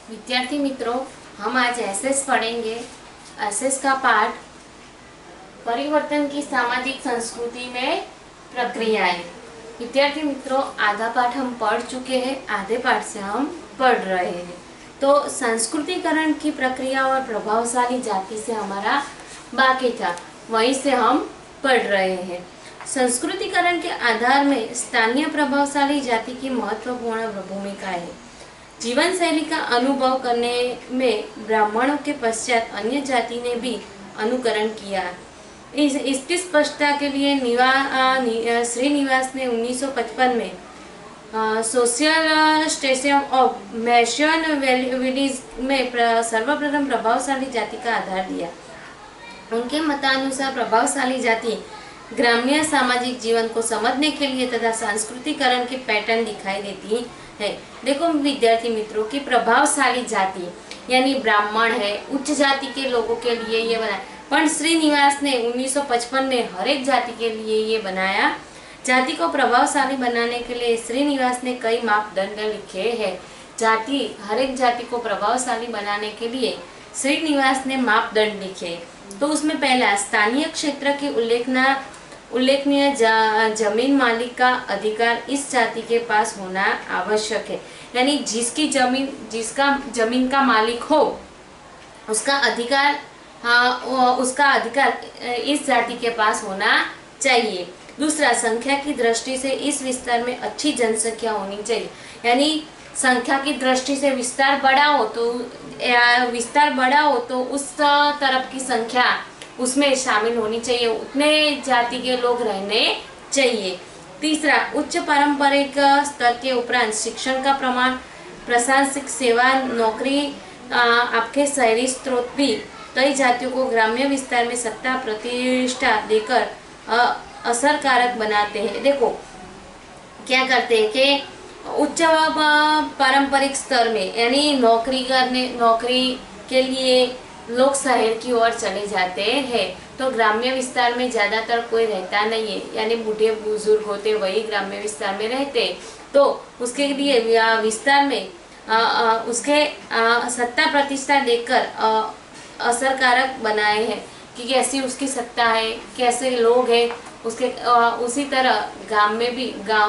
विद्यार्थी मित्रों, हम आज एसएस पढ़ेंगे। एसएस का पाठ परिवर्तन की सामाजिक संस्कृति में प्रक्रियाएं। विद्यार्थी मित्रों, आधा पाठ हम पढ़ चुके हैं, आधे पाठ से हम पढ़ रहे हैं। तो संस्कृतिकरण की प्रक्रिया और प्रभावशाली जाति से हमारा बाकी था, वहीं से हम पढ़ रहे हैं। संस्कृतिकरण के आधार में स्थानीय प्रभावशाली जाति की महत्वपूर्ण भूमिका है। जीवन शैली का अनुभव करने में ब्राह्मणों के पश्चात अन्य जाति ने भी अनुकरण किया। इसकी स्पष्टता के लिए श्रीनिवास ने 1955 में सोशल स्टेशन ऑफ मैशन विलीज में सर्वप्रथम प्रभावशाली जाति का आधार दिया। उनके मतानुसार प्रभावशाली जाति ग्रामीण सामाजिक जीवन को समझने के लिए तथा सांस्कृतिकरण के पैटर्न दिखाई देती है। देखो विद्यार्थी मित्रों की प्रभावशाली जाति यानी ब्राह्मण है, उच्च जाति के लोगों के लिए ये बनाया। पर श्रीनिवास ने 1955 में हर एक जाति के लिए ये बनाया। जाति को प्रभावशाली बनाने के लिए श्रीनिवास ने कई मापदंड लिखे हैं। हर एक जाति को प्रभावशाली बनाने के लिए श्रीनिवास ने मापदंड लिखे। तो उसमें पहला, स्थानीय क्षेत्र की उल्लेखनीय जमीन मालिक का अधिकार इस जाति के पास होना आवश्यक है। यानी जिसका जमीन का मालिक हो उसका अधिकार इस जाति के पास होना चाहिए। दूसरा, संख्या की दृष्टि से इस विस्तार में अच्छी जनसंख्या होनी चाहिए। यानी संख्या की दृष्टि से विस्तार बड़ा हो तो उस तरफ की संख्या उसमें शामिल होनी चाहिए, उतने जाति के लोग रहने चाहिए। तीसरा, उच्च पारंपरिक स्तर के उपरांत शिक्षण का प्रमाण, प्रशासनिक सेवा, नौकरी, आपके शहरी स्रोत भी कई जातियों को ग्राम्य विस्तार में सत्ता प्रतिष्ठा देकर असरकारक बनाते हैं। देखो क्या करते हैं कि उच्च पारंपरिक स्तर में यानी नौकरी के लिए लोग शहर की ओर चले जाते हैं। तो ग्राम्य विस्तार में ज्यादातर कोई रहता नहीं है, यानी बूढ़े बुजुर्ग होते वही ग्राम्य विस्तार में रहते। तो उसके लिए विस्तार में उसके सत्ता प्रतिष्ठा देकर असरकारक बनाए हैं कि कैसी उसकी सत्ता है, कैसे लोग हैं उसके। उसी तरह गांव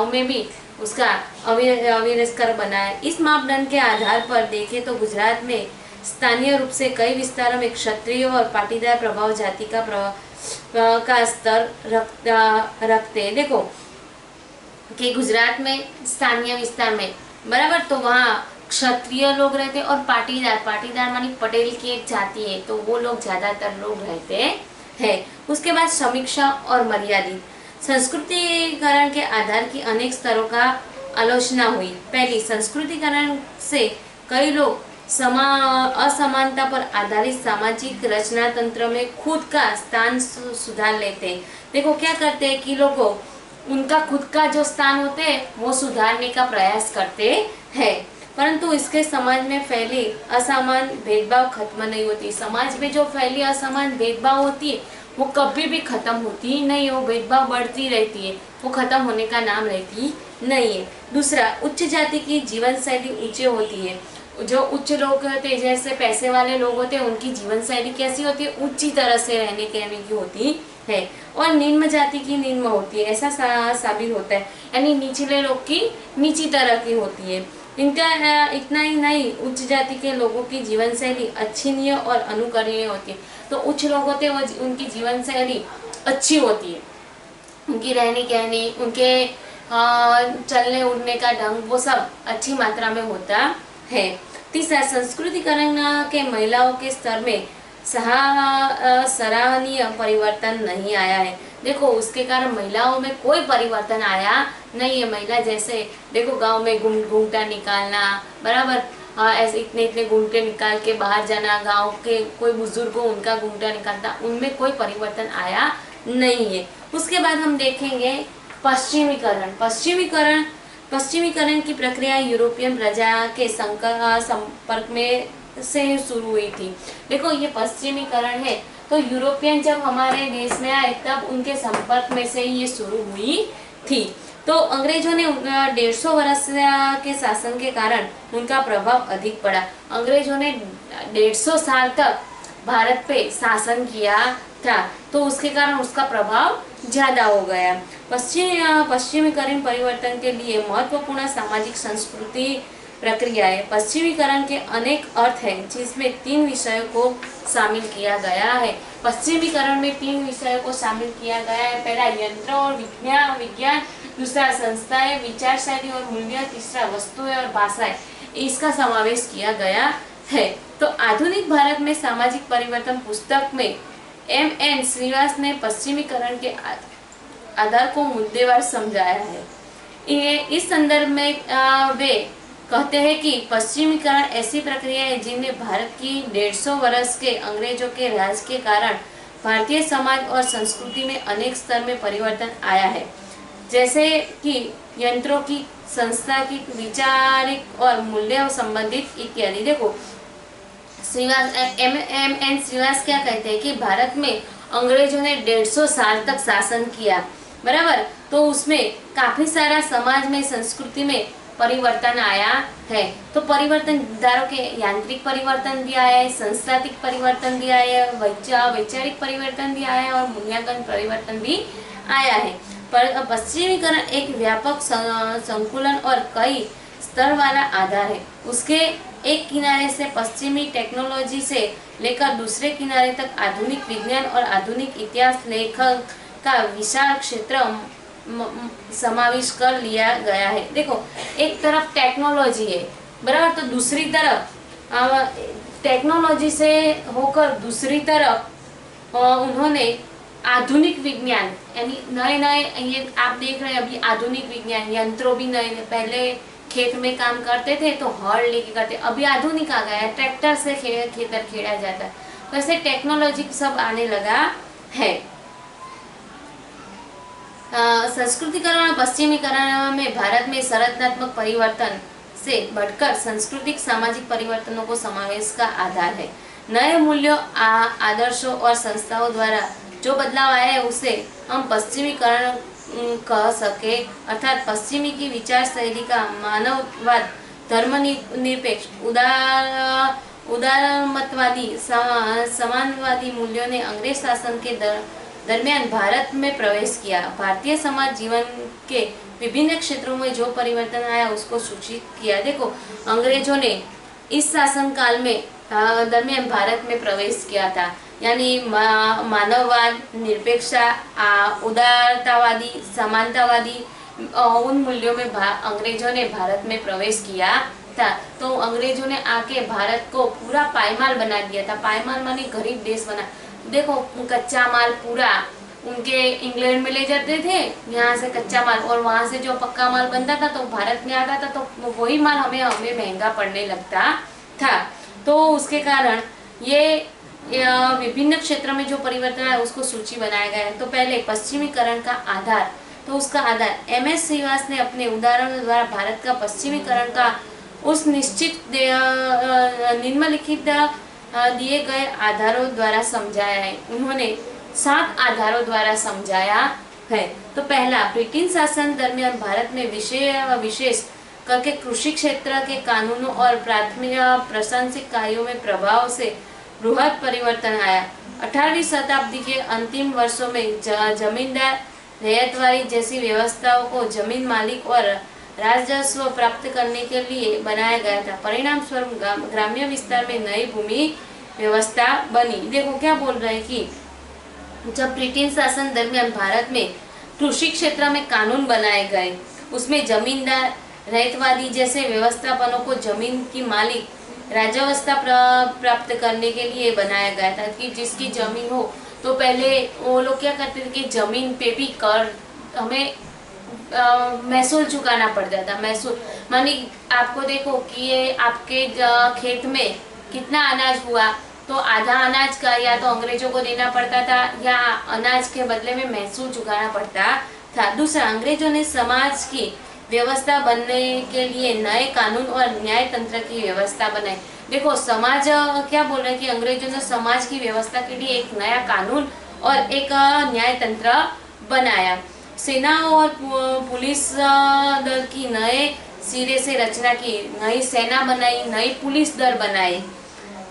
में भी उसका अविष्कार बनाया। इस मापदंड के आधार पर देखें तो गुजरात में स्थानीय रूप से कई विस्तारों में क्षत्रिय और पाटीदार प्रभाव जाति का स्तर रखते हैं। देखो कि गुजरात में स्थानीय विस्तार में बराबर, तो वहाँ क्षत्रिय लोग रहते और पाटीदार मानी पटेल की एक जाति है, तो वो लोग ज्यादातर लोग रहते हैं। उसके बाद समीक्षा और मर्यादित संस्कृतिकरण के आधार की अनेक स्तरों का आलोचना हुई। पहली, संस्कृतिकरण से कई लोग असमानता पर आधारित सामाजिक रचना तंत्र में खुद का स्थान सुधार लेते हैं। देखो क्या करते हैं कि लोगों उनका खुद का जो स्थान होते हैं वो सुधारने का प्रयास करते हैं, परंतु इसके समाज में फैली असमान भेदभाव खत्म नहीं होती। समाज में जो फैली असमान भेदभाव होती है वो कभी भी खत्म होती ही नहीं, वो भेदभाव बढ़ती रहती है, वो खत्म होने का नाम लेती नहीं है। दूसरा, उच्च जाति की जीवन शैली ऊंची होती है। जो उच्च लोग होते हैं, जैसे पैसे वाले लोग होते हैं, उनकी जीवन शैली कैसी होती है, ऊंची तरह से रहने की होती है। और निम्न जाति की निम्न होती है, ऐसा साबित होता है। यानी निचले लोग की नीची तरह की होती है। इनका इतना ही नहीं, उच्च जाति के लोगों की जीवन शैली अच्छी और अनुकरणीय होती है। तो उच्च लोग होते हैं वो उनकी जीवन शैली अच्छी होती है, उनकी रहनी कहनी, उनके चलने उड़ने का ढंग वो सब अच्छी मात्रा में होता है। तीसरा, संस्कृतिकरण के महिलाओं के स्तर में सराहनीय परिवर्तन नहीं आया है। देखो उसके कारण महिलाओं में कोई परिवर्तन आया नहीं है। महिला जैसे देखो गांव में घूंघटा निकालना बराबर, ऐसे इतने घूंघटे निकाल के बाहर जाना, गांव के कोई बुजुर्ग हो उनका घूंघटा निकालता, उनमें कोई परिवर्तन आया नहीं है। उसके बाद हम देखेंगे पश्चिमीकरण की प्रक्रिया यूरोपियन प्रजा के संपर्क में से शुरू हुई थी। देखो ये पश्चिमीकरण है, तो यूरोपियन जब हमारे देश में आए तब उनके संपर्क में से ये शुरू हुई थी। तो अंग्रेजों ने 150 वर्ष के शासन के कारण उनका प्रभाव अधिक पड़ा। अंग्रेजों ने 150 साल तक भारत पे शासन किया था, तो उसके कारण उसका प्रभाव ज्यादा हो गया। पश्चिमीकरण परिवर्तन के लिए महत्वपूर्ण सामाजिक संस्कृति प्रक्रिया है। पश्चिमीकरण के अनेक अर्थ हैं, जिसमें 3 विषयों को शामिल किया गया है। पश्चिमीकरण में 3 विषयों को शामिल किया गया है। पहला यंत्र और विज्ञान, दूसरा संस्थाएं, विचार शैली और मूल्य, तीसरा वस्तुएं और भाषाएं, इसका समावेश किया गया है। तो आधुनिक भारत में सामाजिक परिवर्तन पुस्तक में M.N. श्रीवास ने पश्चिमीकरण के आधार को मुद्देवार समझाया है। इस संदर्भ में वे कहते हैं कि पश्चिमीकरण ऐसी प्रक्रिया है जिनमें भारत की 150 वर्ष के अंग्रेजों के राज के कारण भारतीय समाज और संस्कृति में अनेक स्तर में परिवर्तन आया है, जैसे कि यंत्रों की, संस्था की, विचारिक और मूल्य संबंधित इत्यादि। देखो श्रीवास M.N. श्रीवास क्या कहते हैं कि भारत में अंग्रेजों ने 150 साल तक शासन किया, बराबर, तो उसमें काफी सारा समाज में, संस्कृति में परिवर्तन आया है। तो परिवर्तन धारो के यांत्रिक परिवर्तन भी आया है, सांस्कृतिक परिवर्तन भी आया है, वैचारिक परिवर्तन भी आया है और मूल्यांकन परिवर्तन भी आया है। पर पश्चिमीकरण एक व्यापक संकुलन और कई स्तर वाला आधार है। उसके एक किनारे से पश्चिमी टेक्नोलॉजी से लेकर दूसरे किनारे तक आधुनिक विज्ञान और आधुनिक इतिहास लेखन का विशाल क्षेत्र समावेश कर लिया गया है। देखो एक तरफ टेक्नोलॉजी है, बराबर, तो दूसरी तरफ टेक्नोलॉजी से होकर दूसरी तरफ उन्होंने आधुनिक विज्ञान, यानी नए नए, ये आप देख रहे हैं अभी आधुनिक विज्ञान, यंत्रों भी नए, पहले खेत में काम करते थे तो हल लेके करते, अभी आधुनिक आ गया है, ट्रैक्टर से खेतर खेड़ा जाता है। वैसे टेक्नोलॉजी सब आने लगा है। संस्कृतिकरण और पश्चिमीकरण में भारत में संरचनात्मक परिवर्तन से बढ़कर सांस्कृतिक सामाजिक परिवर्तनों को समावेश का आधार है। नए मूल्यों, आदर्शों और संस्थाओं द्वारा जो बदलाव आया है उसे हम पश्चिमीकरण कह सके, अर्थात पश्चिमी की विचार शैली का मानववाद, धर्मनिरपेक्ष, उदारमतवादी, समानवादी मूल्यों ने अंग्रेज शासन के दरमियान भारत में प्रवेश किया। भारतीय समाज जीवन के विभिन्न क्षेत्रों में जो परिवर्तन आया उसको सूचित किया। देखो अंग्रेजों ने इस शासन काल में दरमियान भारत में प्रवेश किया था, यानी मानववाद, निरपेक्षता, उदारतावादी, समानतावादी, उन मूल्यों में अंग्रेजों ने भारत में प्रवेश किया था। तो अंग्रेजों ने आके भारत को पूरा पायमाल बना दिया था। पायमाल माने गरीब देश बना। देखो कच्चा माल पूरा उनके इंग्लैंड में ले जाते थे, यहाँ से कच्चा माल, और वहाँ से जो पक्का माल बनता था तो भारत में आता था, तो वही माल हमें महंगा पड़ने लगता था। तो उसके कारण ये विभिन्न क्षेत्रों में जो परिवर्तन है उसको सूची बनाया गया है। तो पहले पश्चिमीकरण का आधार, तो उसका आधार M.S. श्रीवास ने अपने उदाहरणों द्वारा भारत का पश्चिमीकरण का उस निश्चित निम्नलिखित दिए गए आधारों द्वारा समझाया है। उन्होंने 7 आधारों द्वारा समझाया है। तो पहला, ब्रिटिश शासन दरमियान भारत में विशेष करके कृषि क्षेत्र के कानूनों और प्राथमिक प्रशासनिक कार्यों में प्रभाव से बृहद परिवर्तन आया। 18वीं शताब्दी के अंतिम वर्षों में जमींदार रैयतवाड़ी जैसी व्यवस्थाओं को जमीन मालिक और राजस्व प्राप्त करने के लिए बनाया गया था। परिणाम स्वरूप ग्रामीण विस्तार में नई भूमि व्यवस्था बनी। देखो क्या बोल रहे हैं कि जब ब्रिटिश शासन दरमियान भारत में कृषि क्षेत्र में कानून बनाए गए, उसमें जमींदार रैयतवाड़ी जैसे व्यवस्थापनों को जमीन की मालिक राजवस्था प्राप्त करने के लिए बनाया गया था कि जिसकी जमीन हो, तो पहले वो लोग क्या करते थे कि जमीन पे भी कर हमें महसूल चुकाना पड़ जाता। महसूल मानी आपको देखो कि ये आपके खेत में कितना अनाज हुआ, तो आधा अनाज का या तो अंग्रेजों को देना पड़ता था या अनाज के बदले में महसूल चुकाना पड़ता था। दूसरा, अंग्रेजों ने समाज की व्यवस्था बनने के लिए नए कानून और न्याय तंत्र की व्यवस्था बनाई। देखो समाज क्या बोल रहे हैं कि अंग्रेजों ने समाज की व्यवस्था के लिए एक नया कानून और एक न्याय तंत्र बनाया। सेना और पुलिस दल की नए सिरे से रचना की, नई सेना बनाई, नई पुलिस दल बनाए,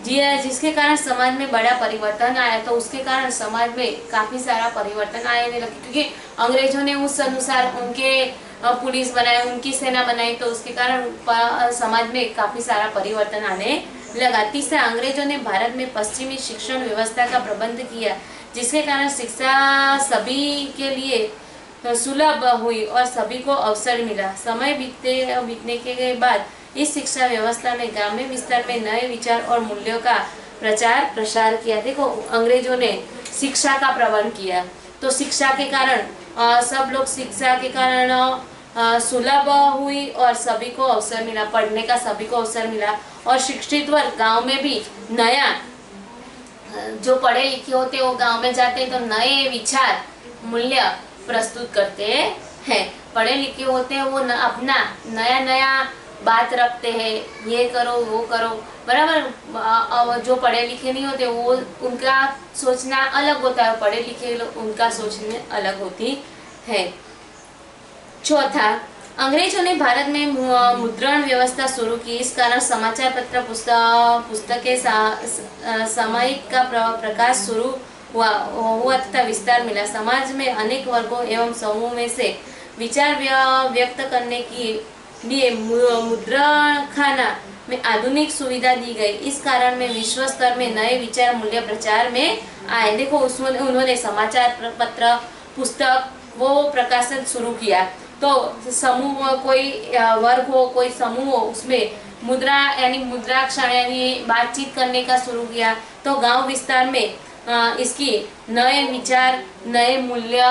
जिसके कारण समाज में बड़ा परिवर्तन आया। तो उसके कारण समाज में काफी सारा परिवर्तन आने लगे, क्योंकि अंग्रेजों ने उस अनुसार उनके पुलिस बनाए, उनकी सेना बनाई, तो उसके कारण समाज में काफी सारा परिवर्तन आने लगा। तीसरा, अंग्रेजों ने भारत में पश्चिमी शिक्षण व्यवस्था का प्रबंध किया, जिसके कारण शिक्षा सभी के लिए सुलभ हुई और सभी को अवसर मिला। समय बीतने के बाद इस शिक्षा व्यवस्था में ग्रामीण विस्तार में नए विचार और मूल्यों का प्रचार प्रसार किया। देखो, अंग्रेजों ने शिक्षा का प्रबंध किया, तो शिक्षा के कारण सब लोग शिक्षा के कारण सुलभ हुई और सभी को अवसर मिला, पढ़ने का सभी को अवसर मिला। और शिक्षित वर्ग गांव में भी नया, जो पढ़े लिखे होते वो गांव में जाते हैं तो नए विचार मूल्य प्रस्तुत करते हैं। पढ़े लिखे होते हैं वो अपना नया नया बात रखते हैं, ये करो वो करो, बराबर। जो पढ़े लिखे नहीं होते वो उनका सोचना अलग होता है, पढ़े लिखे उनका सोचने अलग होती है। चौथा, अंग्रेजों ने भारत में मुद्रण व्यवस्था शुरू की, इस कारण समाचार पत्र पुस्तकें सामयिक का प्रकाश शुरू हुआ तथा विस्तार मिला। समाज में अनेक वर्गों एवं समूह में से विचार व्यक्त करने के लिए मुद्रणखाना में आधुनिक सुविधा दी गई। इस कारण में विश्व स्तर में नए विचार मूल्य प्रचार में आए। देखो, उसमें उन्होंने समाचार पत्र पुस्तक वो प्रकाशन शुरू किया, तो समूह कोई वर्ग हो, कोई समूह हो, उसमें मुद्रा यानी मुद्राक्षर यानी बातचीत करने का शुरू किया। तो गांव विस्तार में इसकी नए विचार, नए मूल्य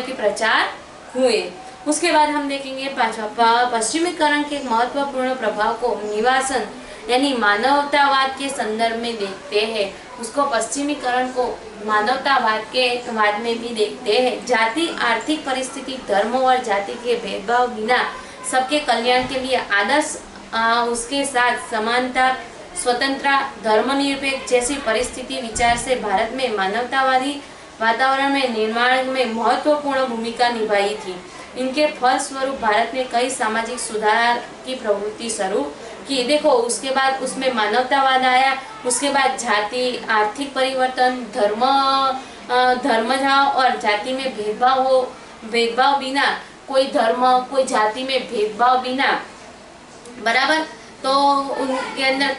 के प्रचार हुए। उसके बाद हम देखेंगे पांचवा, पश्चिमीकरण के महत्वपूर्ण प्रभाव को निवासन यानी मानवतावाद के संदर्भ में देखते हैं। उसको पश्चिमीकरण को मानवतावाद में भी देखते हैं। जाति, आर्थिक परिस्थिति, धर्म और जाति के भेदभाव बिना सबके कल्याण के लिए आदर्श, उसके साथ समानता, स्वतंत्रता, धर्मनिरपेक्ष जैसी परिस्थिति विचार से भारत में मानवतावादी वातावरण में निर्माण में महत्वपूर्ण भूमिका निभाई थी। इनके फलस्वरूप भारत ने कई सामाजिक सुधार की प्रवृत्ति शुरू की। देखो, उसके बाद उसमें मानवतावाद आया, उसके बाद जाति, आर्थिक परिवर्तन, धर्म और जाति में भेदभाव बिना, कोई धर्म कोई जाति में भेदभाव बिना, बराबर। तो उनके अंदर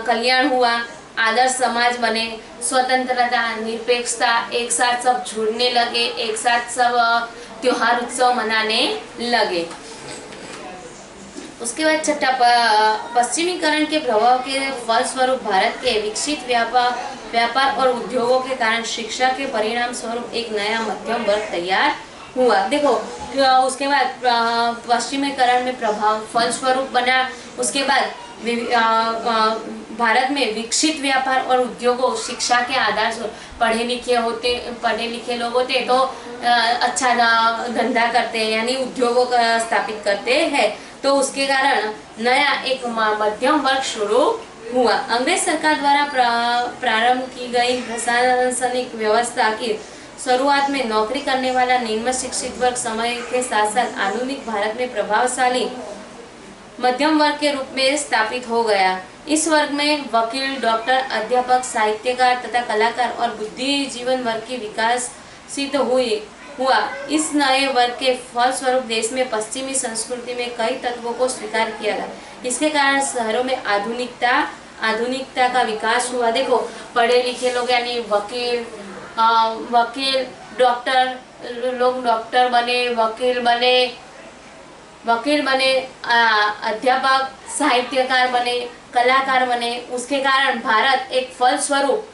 कल्याण हुआ, आदर्श समाज बने, स्वतंत्रता, निरपेक्षता, एक साथ सब जुड़ने लगे, एक साथ सब त्योहार उत्सव मनाने लगे। उसके बाद छठा, पश्चिमीकरण के प्रभाव के फलस्वरूप भारत के विकसित व्यापार और उद्योगों के कारण शिक्षा के परिणाम स्वरूप एक नया मध्यम वर्ग तैयार हुआ। देखो, उसके बाद पश्चिमीकरण में प्रभाव फलस्वरूप बना। उसके बाद भारत में विकसित व्यापार और उद्योगों, शिक्षा के आधार से पढ़े लिखे लोग होते तो अच्छा धंधा करते हैं, यानी उद्योगों का स्थापित करते हैं। तो उसके कारण नया एक मध्यम वर्ग शुरू हुआ। अंग्रेज सरकार द्वारा प्रारंभ की गई प्रशासनिक व्यवस्था की शुरुआत में नौकरी करने वाला निम्न शिक्षित वर्ग समय के साथ साथ आधुनिक भारत में प्रभावशाली मध्यम वर्ग के रूप में स्थापित हो गया। इस वर्ग में वकील, डॉक्टर, अध्यापक, साहित्यकार तथा कलाकार और बुद्धिजीवन वर्ग की विकास सिद्ध हुआ। इस नए वर्ग के फलस्वरूप देश में पश्चिमी संस्कृति में कई तत्वों को स्वीकार किया गया। इसके कारण शहरों में आधुनिकता का विकास हुआ। देखो, पढ़े लिखे लोग यानी वकील, डॉक्टर लोग डॉक्टर बने, वकील बने, अध्यापक, साहित्यकार बने, कलाकार बने। उसके कारण भारत एक फलस्वरूप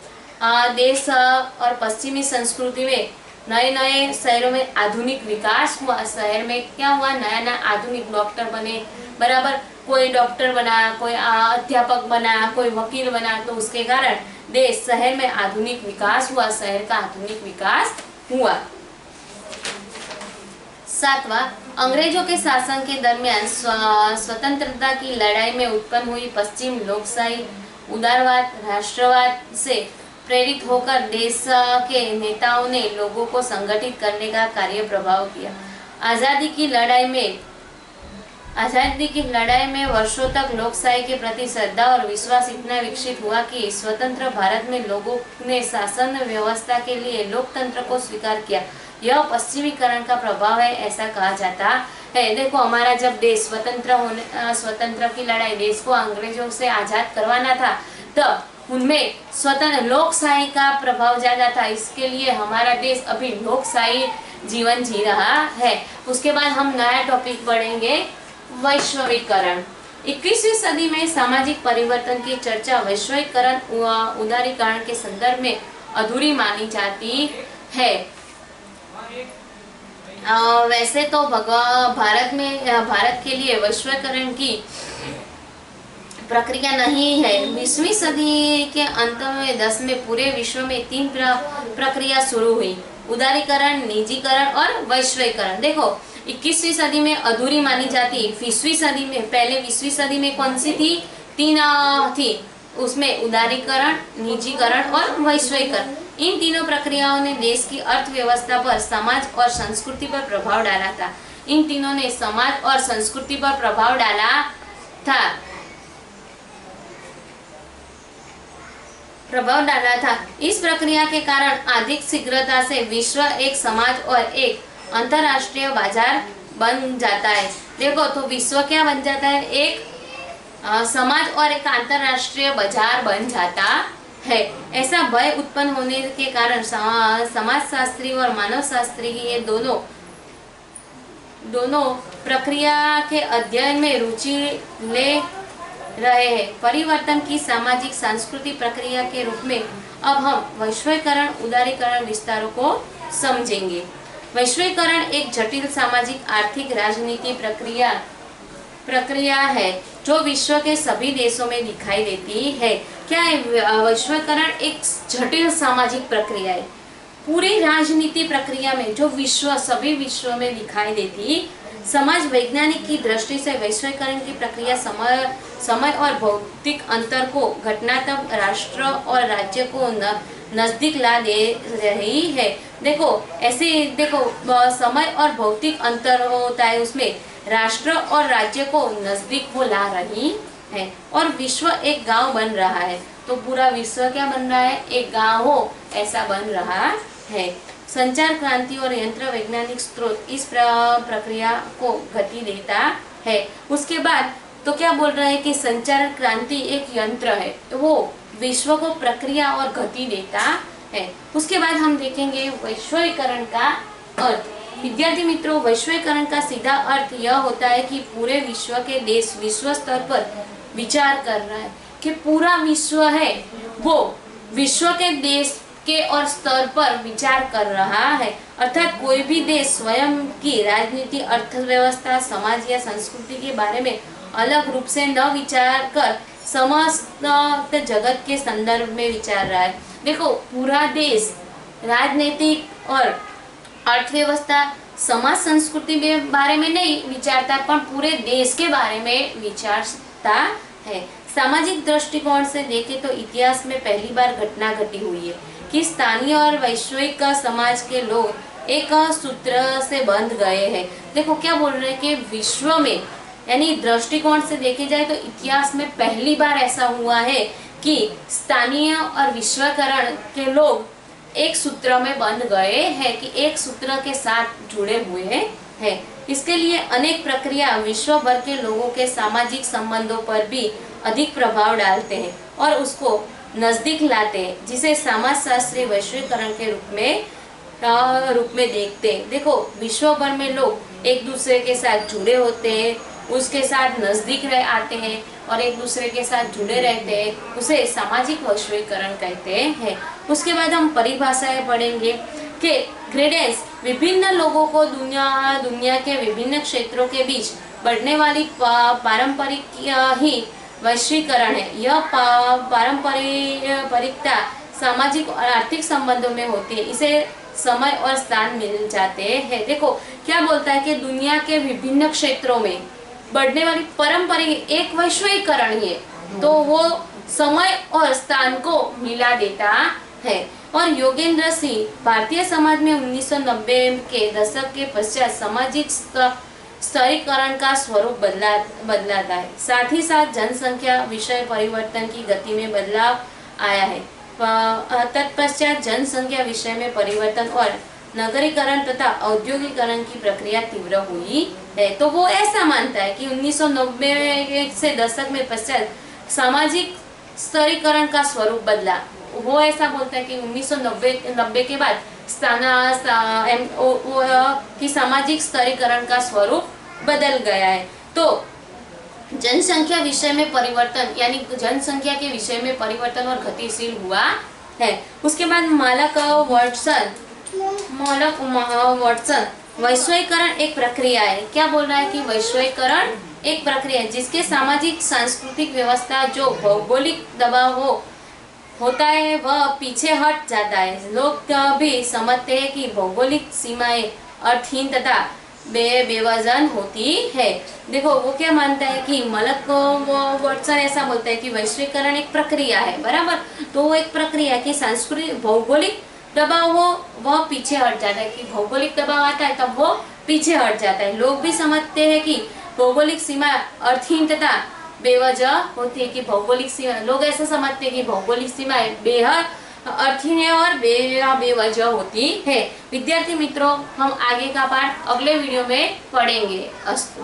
देश और पश्चिमी संस्कृति में नए शहरों में आधुनिक विकास हुआ। शहर में क्या हुआ, नया आधुनिक डॉक्टर बने, बराबर। कोई डॉक्टर बना, कोई अध्यापक बना, कोई वकील बना, तो उसके कारण देश शहर में आधुनिक विकास हुआ, शहर का आधुनिक विकास हुआ। सातवां, अंग्रेजों के शासन के दरमियान स्वतंत्रता की लड़ाई में उत्पन्न हुई पश्चिम लोकशाही, उदारवाद, राष्ट्रवाद से प्रेरित होकर देश के नेताओं ने लोगों को संगठित करने का कार्य प्रभाव किया। आजादी की लड़ाई में वर्षों तक लोकशाही के प्रति श्रद्धा और विश्वास इतना विकसित हुआ कि स्वतंत्र भारत में लोगों ने शासन व्यवस्था के लिए लोकतंत्र को स्वीकार किया। यह पश्चिमीकरण का प्रभाव है, ऐसा कहा जाता है। देखो, हमारा जब देश स्वतंत्र की लड़ाई, देश को अंग्रेजों से आजाद करवाना था, तब उनमें स्वतंत्र लोकशाही का प्रभाव ज्यादा था। इसके लिए हमारा देश अभी लोकशाही जीवन जी रहा है। उसके बाद हम नया टॉपिक पढ़ेंगे, वैश्वीकरण। 21वीं सदी में सामाजिक परिवर्तन की चर्चा वैश्वीकरण उदारीकरण के संदर्भ में अधूरी मानी जाती है। वैसे तो भारत के लिए वैश्वीकरण की प्रक्रिया नहीं है। 20वीं सदी के अंत में 10 में पूरे विश्व में 3 प्रक्रिया शुरू हुई, उदारीकरण, निजीकरण और वैश्वीकरण। देखो, 21वीं सदी में अधूरी मानी जाती। 20वीं सदी में, पहले 20वीं सदी में कौन सी थी? 3 थी, उसमें उदारीकरण, निजीकरण और वैश्वीकरण। इन तीनों प्रक्रियाओं ने देश की अर्थव्यवस्था पर, समाज और संस्कृति पर प्रभाव डाला था। इन तीनों ने समाज और संस्कृति पर प्रभाव डाला था। इस प्रक्रिया के कारण अधिक शीघ्रता से विश्व एक समाज और एक अंतरराष्ट्रीय बाजार बन जाता है। देखो, तो विश्व क्या बन जाता है? एक समाज और एक अंतरराष्ट्रीय बाजार बन जाता है। ऐसा भय उत्पन्न होने के कारण समाजशास्त्री और मानवशास्त्री ये दोनों प्रक्रिया के अध्ययन में रुचि ले रहे हैं। परिवर्तन की सामाजिक सांस्कृतिक प्रक्रिया के रूप में अब हम वैश्वीकरण, उदारीकरण विस्तारों को समझेंगे। वैश्वीकरण एक जटिल सामाजिक, आर्थिक, राजनीति प्रक्रिया है जो विश्व के सभी देशों में दिखाई देती है। क्या है वैश्वीकरण? एक जटिल सामाजिक प्रक्रिया है, पूरी राजनीति प्रक्रिया में जो सभी विश्व में दिखाई देती। समाज वैज्ञानिक की दृष्टि से वैश्वीकरण की प्रक्रिया समय और भौतिक अंतर को घटनात्मक राष्ट्र और राज्य को नजदीक ला दे रही है। देखो, समय और भौतिक अंतर होता है, उसमें राष्ट्र और राज्य को नजदीक वो ला रही है। और विश्व एक गांव बन रहा है। तो पूरा विश्व क्या बन रहा है? एक गांव हो ऐसा बन रहा है। संचार क्रांति और यंत्र वैज्ञानिक स्रोत इस प्रक्रिया को गति देता है। उसके बाद तो क्या बोल रहा है कि संचार क्रांति एक यंत्र है, वो विश्व को प्रक्रिया और गति देता है। उसके बाद हम देखेंगे वैश्वीकरण का अर्थ। विद्यार्थी मित्रों, वैश्वीकरण का सीधा अर्थ यह होता है कि पूरे विश्व के देश विश्व स्तर पर विचार कर रहा है कि पूरा विश्व है वो विश्व के देश के और स्तर पर विचार कर रहा है। अर्थात कोई भी देश स्वयं की राजनीति, अर्थव्यवस्था, समाज या संस्कृति के बारे में अलग रूप से न विचार कर समस्त जगत के संदर्भ में विचार रहा है। देखो, पूरा देश राजनीतिक और अर्थव्यवस्था, समाज, संस्कृति के बारे में नहीं विचारता, पर पूरे देश के बारे में विचारता है। सामाजिक दृष्टिकोण से देखें तो इतिहास में पहली बार घटना घटी हुई है कि स्थानीय और वैश्विक समाज के लोग एक सूत्र से बंध गए हैं। देखो, क्या बोल रहे हैं कि विश्व में, यानी दृष्टिकोण से देखे जाए तो इतिहास में पहली बार ऐसा हुआ है कि स्थानीय और विश्वकरण के लोग एक सूत्र में बंध गए हैं, कि एक सूत्र के साथ जुड़े हुए हैं। इसके लिए अनेक प्रक्रिया विश्व भर के लोगों के सामाजिक संबंधों पर भी अधिक प्रभाव डालते हैं और उसको नजदीक लाते हैं, जिसे समाजशास्त्री वैश्वीकरण के रूप में देखते हैं। देखो, विश्व भर में लोग एक दूसरे के साथ जुड़े होते हैं, उसके साथ नजदीक आते हैं और एक दूसरे के साथ जुड़े रहते हैं, उसे सामाजिक वैश्वीकरण कहते हैं। उसके बाद हम परिभाषाएं पढ़ेंगे कि ग्रेडेंस विभिन्न लोगों को दुनिया के विभिन्न क्षेत्रों के बीच बढ़ने वाली पारंपरिक ही वैश्वीकरण है। यह पारंपरिकता सामाजिक और आर्थिक संबंधों में होती है, इसे समय और स्थान मिल जाते हैं। देखो, क्या बोलता है कि दुनिया के विभिन्न क्षेत्रों में बढ़ने वाली पारंपरिक एक वैश्वीकरण है, तो वो समय और स्थान को मिला देता है। और योगेंद्र सिंह, भारतीय समाज में 1990 के दशक के पश्चात सामाजिक स्तरीकरण का स्वरूप बदलाता है। साथ ही साथ जनसंख्या विषय परिवर्तन की गति में बदलाव आया है। तत्पश्चात जनसंख्या विषय में परिवर्तन और नगरीकरण तथा औद्योगिकरण की प्रक्रिया तीव्र हुई है। तो वो ऐसा मानता है कि 1990 से दशक में पश्चात सामाजिक स्तरीकरण का स्वरूप बदला। वो ऐसा बोलता है कि 1990 के बाद कि सामाजिक स्तरीकरण का स्वरूप बदल गया है। तो जनसंख्या विषय में परिवर्तन यानी जनसंख्या के विषय में परिवर्तन और गतिशील हुआ है। उसके बाद मालक वाटसन, वैश्वीकरण एक प्रक्रिया है। क्या बोल रहा है कि वैश्वीकरण एक प्रक्रिया है जिसके सामाजिक सांस्कृतिक व्यवस्था जो भौगोलिक दबाव होता है वह पीछे हट जाता है। लोग भी समझते हैं कि भौगोलिक सीमाएं अर्थहीन तथा बेवजन होती है। देखो वो क्या मानता है कि वाटसन ऐसा बोलता है कि वैश्वीकरण एक प्रक्रिया है, बराबर। तो वो एक प्रक्रिया की सांस्कृतिक भौगोलिक दबाव हो वह पीछे हट जाता है, कि भौगोलिक दबाव आता है तब वो पीछे हट जाता है। लोग भी समझते हैं कि भौगोलिक सीमा अर्थहीन तथा बेवजह होती है, कि भौगोलिक सीमा, लोग ऐसा समझते हैं कि भौगोलिक सीमाएं बेहद अर्थहीन है और बेवजह होती है। विद्यार्थी मित्रों, हम आगे का पाठ अगले वीडियो में पढ़ेंगे। अस्तु।